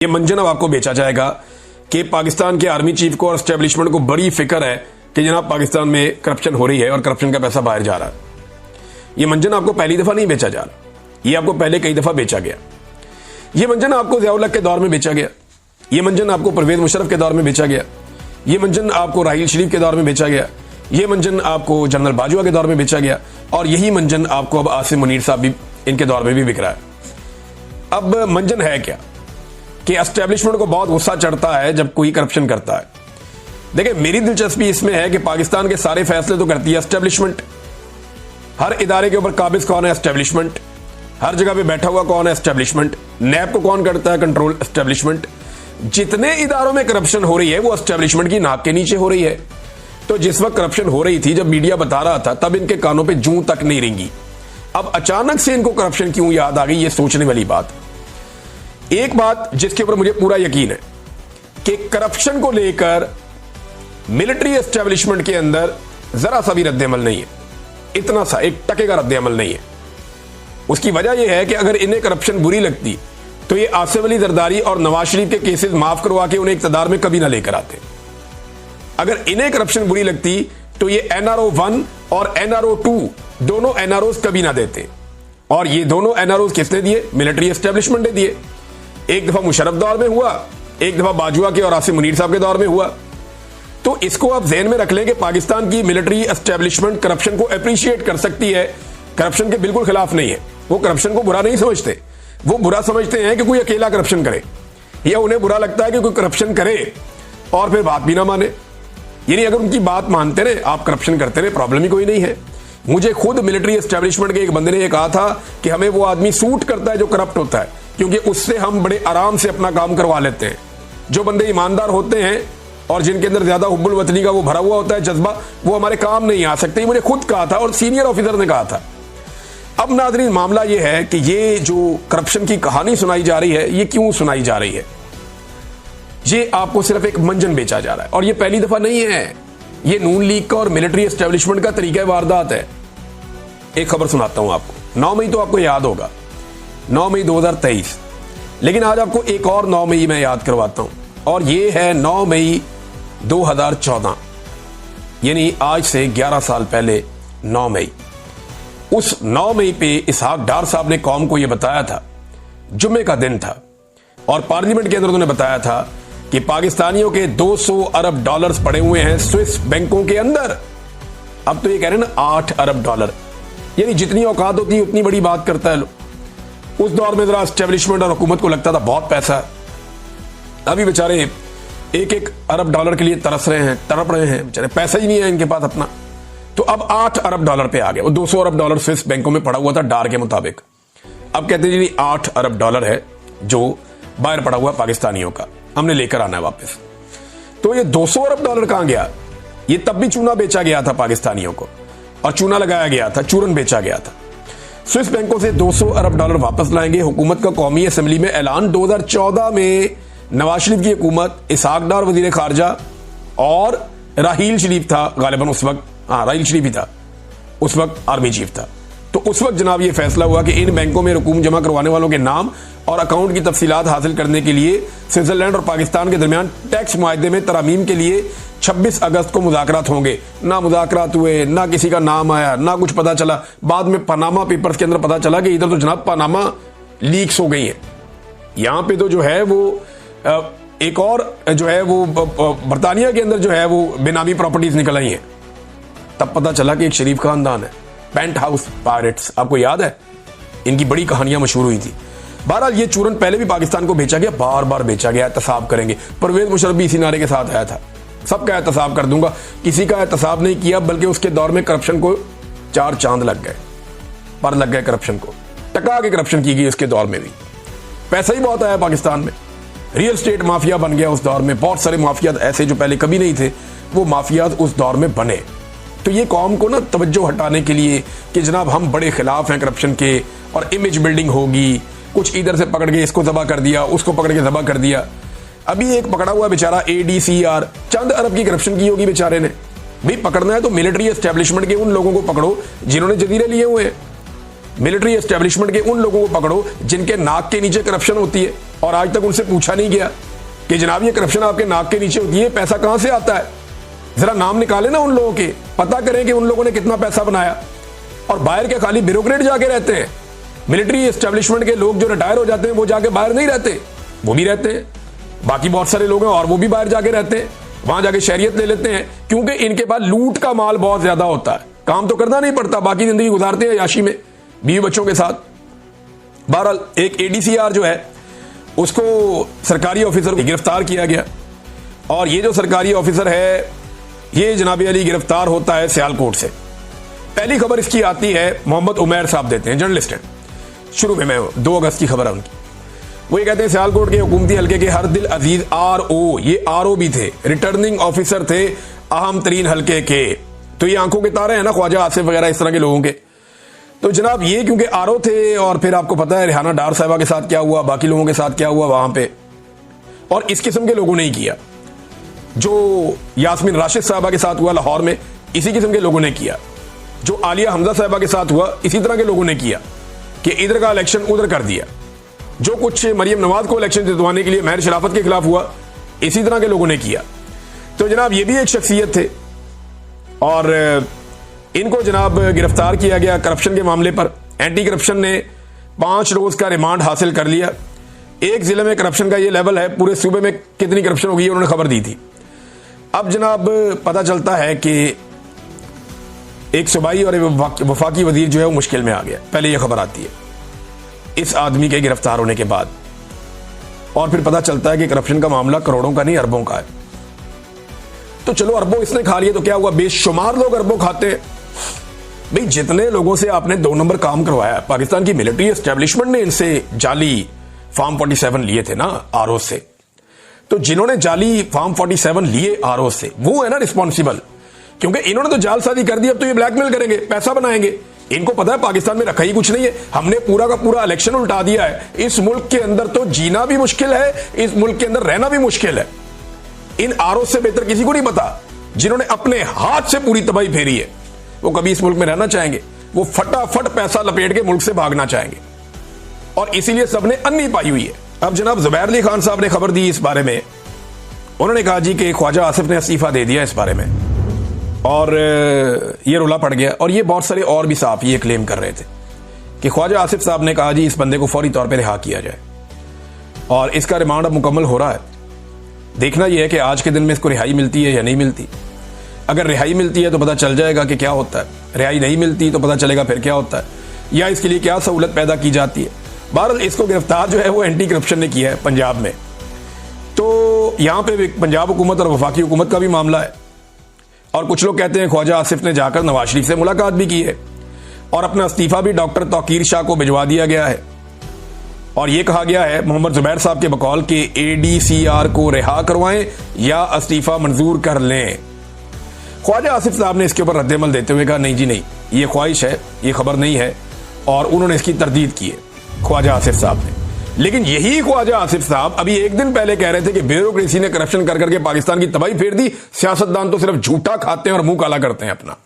ये मंजन अब आपको बेचा जाएगा कि पाकिस्तान के आर्मी चीफ को और एस्टेब्लिशमेंट को बड़ी फिक्र है कि जनाब पाकिस्तान में करप्शन हो रही है और करप्शन का पैसा बाहर जा रहा है। ये मंजन आपको पहली दफा नहीं बेचा जा रहा, ये आपको पहले कई दफा बेचा गया। ये मंजन आपको ज़िया उल हक के दौर में बेचा गया, ये मंजन आपको परवेज मुशर्रफ के दौर में बेचा गया, ये मंजन आपको राहील शरीफ के दौर में बेचा गया, ये मंजन आपको जनरल बाजवा के दौर में बेचा गया और यही मंजन आपको अब आसिम मुनीर साहब भी इनके दौर में भी बिक रहा है। अब मंजन है क्या कि एस्टेब्लिशमेंट को बहुत गुस्सा चढ़ता है जब कोई करप्शन करता है। देखिए, मेरी दिलचस्पी इसमें है कि पाकिस्तान के सारे फैसले तो करती है एस्टेब्लिशमेंट। हर इदारे के ऊपर काबिज कौन है? एस्टेब्लिशमेंट। हर जगह पे बैठा हुआ कौन है? एस्टेब्लिशमेंट। नैब को कौन करता है कंट्रोल? एस्टेब्लिशमेंट। जितने इदारों में करप्शन हो रही है वो एस्टेब्लिशमेंट की नाक के नीचे हो रही है। तो जिस वक्त करप्शन हो रही थी, जब मीडिया बता रहा था, तब इनके कानों पे जूं तक नहीं रेंगी। अब अचानक से इनको करप्शन क्यों याद आ गई, ये सोचने वाली बात। एक बात जिसके ऊपर मुझे पूरा यकीन है कि करप्शन को लेकर मिलिट्री एस्टेब्लिशमेंट के अंदर जरा सा भी रद्द-ए-अमल नहीं है, इतना सा एक टके का रद्द-ए-अमल नहीं है। उसकी वजह यह है कि अगर इन्हें करप्शन बुरी लगती तो ये आसिफ अली जरदारी और नवाज शरीफ के केसेस माफ करवा के उन्हें इक्तदार में कभी ना लेकर आते। अगर इन्हें करप्शन बुरी लगती तो ये NRO 1 और NRO 2 दोनों NROs कभी ना देते। और ये दोनों NROs किसने दिए? मिलिट्री एस्टेब्लिशमेंट ने दिए। एक दफा मुशर्रफ दौर में हुआ, एक दफा बाजवा के और आसिम मुनीर साहब के दौर में हुआ। तो इसको आप ज़हन में रख लें कि पाकिस्तान की मिलिट्री एस्टेब्लिशमेंट करप्शन को अप्रिशिएट कर सकती है, करप्शन के बिल्कुल खिलाफ नहीं है। वो करप्शन को बुरा नहीं समझते, वो बुरा समझते हैं कि कोई अकेला करप्शन करे, या उन्हें बुरा लगता है कि कोई करप्शन करे और फिर बात भी ना माने। यानी अगर उनकी बात मानते रहे, आप करप्शन करते रहे, प्रॉब्लम ही कोई नहीं है। मुझे खुद मिलिट्री एस्टेब्लिशमेंट के एक बंदे ने यह कहा था कि हमें वो आदमी सूट करता है जो करप्ट होता है, क्योंकि उससे हम बड़े आराम से अपना काम करवा लेते हैं। जो बंदे ईमानदार होते हैं और जिनके अंदर ज्यादा हुब्बुल वतनी का वो भरा हुआ होता है जज्बा, वो हमारे काम नहीं आ सकते। मुझे खुद कहा था और सीनियर ऑफिसर ने कहा था। अब नाज़रीन, मामला ये है कि ये जो करप्शन की कहानी सुनाई जा रही है, ये क्यों सुनाई जा रही है? ये आपको सिर्फ एक मंजन बेचा जा रहा है और ये पहली दफा नहीं है। ये नून लीग का और मिलिट्री एस्टेब्लिशमेंट का तरीका वारदात है। एक खबर सुनाता हूं आपको। 9 मई तो आपको याद होगा, 9 मई 2023। लेकिन आज आपको एक और 9 मई मैं याद करवाता हूं और ये है 9 मई 2014, यानी आज से 11 साल पहले 9 मई। उस 9 मई पे इसहाक डार साहब ने कौम को यह बताया था, जुम्मे का दिन था और पार्लियामेंट के अंदर उन्होंने बताया था कि पाकिस्तानियों के 200 अरब डॉलर्स पड़े हुए हैं स्विस बैंकों के अंदर। अब तो ये कह रहे हैं ना 8 अरब डॉलर, यानी जितनी औकात होती है उतनी बड़ी बात करता है लोग। उस दौर में जरा एस्टेब्लिशमेंट और हुकूमत को लगता था बहुत पैसा है। अभी बेचारे 1-1 अरब डॉलर के लिए तरस रहे हैं, तड़प रहे हैं, बेचारे पैसा ही नहीं है इनके पास अपना। तो अब 8 अरब डॉलर पे आ गया। वो 200 अरब डॉलर स्विस बैंकों में पड़ा हुआ था डार के मुताबिक। अब कहते हैं जी 8 अरब डॉलर है जो बाहर पड़ा हुआ पाकिस्तानियों का, हमने लेकर आना है वापस। तो ये 200 अरब डॉलर कहां गया? ये तब भी चूना बेचा गया था पाकिस्तानियों को और चूना लगाया गया था, चूरन बेचा गया था। स्विस बैंकों से 200 अरब डॉलर वापस लाएंगे, हुकूमत का कौमी असेंबली में ऐलान। 2014 में नवाज शरीफ की हुकूमत, इसहाक डार वजीर खारजा और राहील शरीफ था गालिबन उस वक्त, हाँ राहील शरीफ ही था उस वक्त, आर्मी चीफ था। तो उस वक्त जनाब ये फैसला हुआ कि इन बैंकों में रकूम जमा करवाने वालों के नाम और अकाउंट की तफसीलात हासिल करने के लिए स्विट्जरलैंड और पाकिस्तान के दरमियान टैक्स मुआहदे में तरामीम के लिए 26 अगस्त को मुज़ाकरात होंगे। ना मुज़ाकरात हुए, ना किसी का नाम आया, ना कुछ पता चला। बाद में पनामा पेपर्स के अंदर पता चला कि इधर तो जनाब पनामा लीक्स हो गई है। यहां पे तो जो है वो एक और जो है वो बरतानिया के अंदर जो है वो बेनामी प्रॉपर्टीज निकल आई हैं। तब पता चला कि एक शरीफ खानदान है, पेंट हाउस पायरेट्स, आपको याद है? इनकी बड़ी कहानियां मशहूर हुई थी। बहरहाल ये चूरन पहले भी पाकिस्तान को बेचा गया, बार बार बेचा गया। एहतसाब करेंगे, परवेज मुशर्रफ भी इसी नारे के साथ आया था, सबका एहतसाब कर दूंगा। किसी का एहतसाब नहीं किया, बल्कि उसके दौर में करप्शन को 4 चांद लग गए, पर लग गए करप्शन को। टका के करप्शन की गई उसके दौर में भी। पैसा ही बहुत आया पाकिस्तान में, रियल स्टेट माफिया बन गया उस दौर में। बहुत सारे माफियात ऐसे जो पहले कभी नहीं थे, वो माफियात उस दौर में बने। तो ये कौम को ना तवज्जो हटाने के लिए कि जनाब हम बड़े खिलाफ हैं करप्शन के और इमेज बिल्डिंग होगी, कुछ इधर से पकड़ के इसको जबा कर दिया, उसको पकड़ के जबा कर दिया। अभी एक पकड़ा हुआ बेचारा ADCR, चंद अरब की करप्शन की होगी बेचारे ने। भाई पकड़ना है तो मिलिट्री एस्टेब्लिशमेंट के उन लोगों को पकड़ो जिन्होंने जजीरे लिए हुए हैं। मिलिट्री एस्टेब्लिशमेंट के उन लोगों को पकड़ो जिनके नाक के नीचे करप्शन होती है। और आज तक उनसे पूछा नहीं गया कि जनाब ये करप्शन आपके नाक के नीचे होती है, पैसा कहां से आता है, जरा नाम निकाले ना उन लोगों के, पता करें कि उन लोगों ने कितना पैसा बनाया। और बाहर के खाली ब्यूरोक्रेट जाके रहते हैं, मिलिट्री एस्टेब्लिशमेंट के लोग जो रिटायर हो जाते हैं वो जाके बाहर नहीं रहते, वो भी रहते हैं। बाकी बहुत सारे लोग हैं और वो भी बाहर जाके रहते हैं, वहां जाके शहरियत ले लेते हैं, क्योंकि इनके पास लूट का माल बहुत ज्यादा होता है, काम तो करना नहीं पड़ता, बाकी जिंदगी गुजारते हैं याशी में बीवी बच्चों के साथ। बहरहाल एक एडीसीआर जो है उसको सरकारी ऑफिसर को गिरफ्तार किया गया, और ये जो सरकारी ऑफिसर है ये जनाब अली गिरफ्तार होता है सियालकोट से। पहली खबर इसकी आती है मोहम्मद उमैर साहब देते हैं, जर्नलिस्ट हैं, शुरू में मैं 2 अगस्त की खबर है उनकी। वो ये कहते हैं सियालकोट के हुकूमती हल्के के हर दिल अजीज आरओ, ये आरओ भी थे, रिटर्निंग ऑफिसर थे अहम तरीन हल्के के। तो ये आंखों के तारे हैं ना ख्वाजा आसिफ वगैरह इस तरह के लोगों के। तो जनाब ये क्योंकि आरओ थे, और फिर आपको पता है रेहाना डार साहिबा के साथ क्या हुआ, बाकी लोगों के साथ क्या हुआ वहां पे, और इस किस्म के लोगों ने ही किया। जो यास्मीन राशिद साहिबा के साथ हुआ लाहौर में, इसी किस्म के लोगों ने किया। जो आलिया हमजा साहिबा के साथ हुआ, इसी तरह के लोगों ने किया कि इधर का इलेक्शन उधर कर दिया। जो कुछ मरियम नवाज को इलेक्शन जितवाने के लिए महर शराफत के खिलाफ हुआ, इसी तरह के लोगों ने किया। तो जनाब ये भी एक शख्सियत थे, और इनको जनाब गिरफ्तार किया गया करप्शन के मामले पर। एंटी करप्शन ने 5 रोज का रिमांड हासिल कर लिया। एक जिले में करप्शन का ये लेवल है, पूरे सूबे में कितनी करप्शन हो गई उन्होंने खबर दी थी। अब जनाब पता चलता है कि एक सूबाई और वफाकी वजीर जो है वो मुश्किल में आ गया। पहले यह खबर आती है इस आदमी के गिरफ्तार होने के बाद, और फिर पता चलता है कि करप्शन का मामला करोड़ों का नहीं अरबों का है। तो चलो अरबों इसने खा लिए तो क्या हुआ, बेशुमार लोग अरबों खाते हैं। भाई जितने लोगों से आपने 2 नंबर काम करवाया, पाकिस्तान की मिलिट्री एस्टेब्लिशमेंट ने इनसे जाली फॉर्म 47 लिए थे ना आरओ से, तो जिन्होंने जाली फॉर्म 47 लिए आरओ से वो है ना रिस्पॉन्सिबल, क्योंकि इन्होंने तो जालसाजी कर दी। अब तो ये ब्लैकमेल करेंगे, पैसा बनाएंगे। इनको पता है पाकिस्तान में रखा ही कुछ नहीं है, हमने पूरा का पूरा इलेक्शन उल्टा दिया है। इस मुल्क के अंदर तो जीना भी मुश्किल है, इस मुल्क के अंदर रहना भी मुश्किल है। इन आरओ से बेहतर किसी को नहीं पता, जिन्होंने अपने हाथ से पूरी तबाही फेरी है, वो कभी इस मुल्क में रहना चाहेंगे, वो फटाफट पैसा लपेट के मुल्क से भागना चाहेंगे, और इसीलिए सबने अन्नी पाई हुई है। अब जनाब जुबैर अली खान साहब ने खबर दी इस बारे में, उन्होंने कहा जी कि ख्वाजा आसिफ ने इस्तीफा दे दिया इस बारे में, और ये रुला पड़ गया। और ये बहुत सारे और भी साहब ये क्लेम कर रहे थे कि ख्वाजा आसिफ साहब ने कहा जी इस बंदे को फौरी तौर पर रिहा किया जाए, और इसका रिमांड अब मुकम्मल हो रहा है। देखना यह है कि आज के दिन में इसको रिहाई मिलती है या नहीं मिलती। अगर रिहाई मिलती है तो पता चल जाएगा कि क्या होता है, रिहाई नहीं मिलती तो पता चलेगा फिर क्या होता है, या इसके लिए क्या सहूलत पैदा की जाती है। बहरहाल इसको गिरफ्तार जो है वो एंटी करप्शन ने किया है पंजाब में। तो यहां पे पंजाब हुकूमत और वफाकी हुकूमत का भी मामला है, और कुछ लोग कहते हैं ख्वाजा आसिफ ने जाकर नवाज शरीफ से मुलाकात भी की है, और अपना इस्तीफा भी डॉक्टर तौकीर शाह को भिजवा दिया गया है। और यह कहा गया है मोहम्मद जुबैर साहब के बकौल कि एडीसीआर को रिहा करवाएं या इस्तीफा मंजूर कर लें। ख्वाजा आसिफ साहब ने इसके ऊपर रद्देमल देते हुए कहा नहीं जी नहीं, ये ख्वाहिश है, ये खबर नहीं है, और उन्होंने इसकी तरदीद की है ख्वाजा आसिफ साहब ने। लेकिन यही ख्वाजा आसिफ साहब अभी एक दिन पहले कह रहे थे कि ब्यूरोक्रेसी ने करप्शन कर करके पाकिस्तान की तबाही फेर दी, सियासतदान तो सिर्फ झूठा खाते हैं और मुंह काला करते हैं अपना।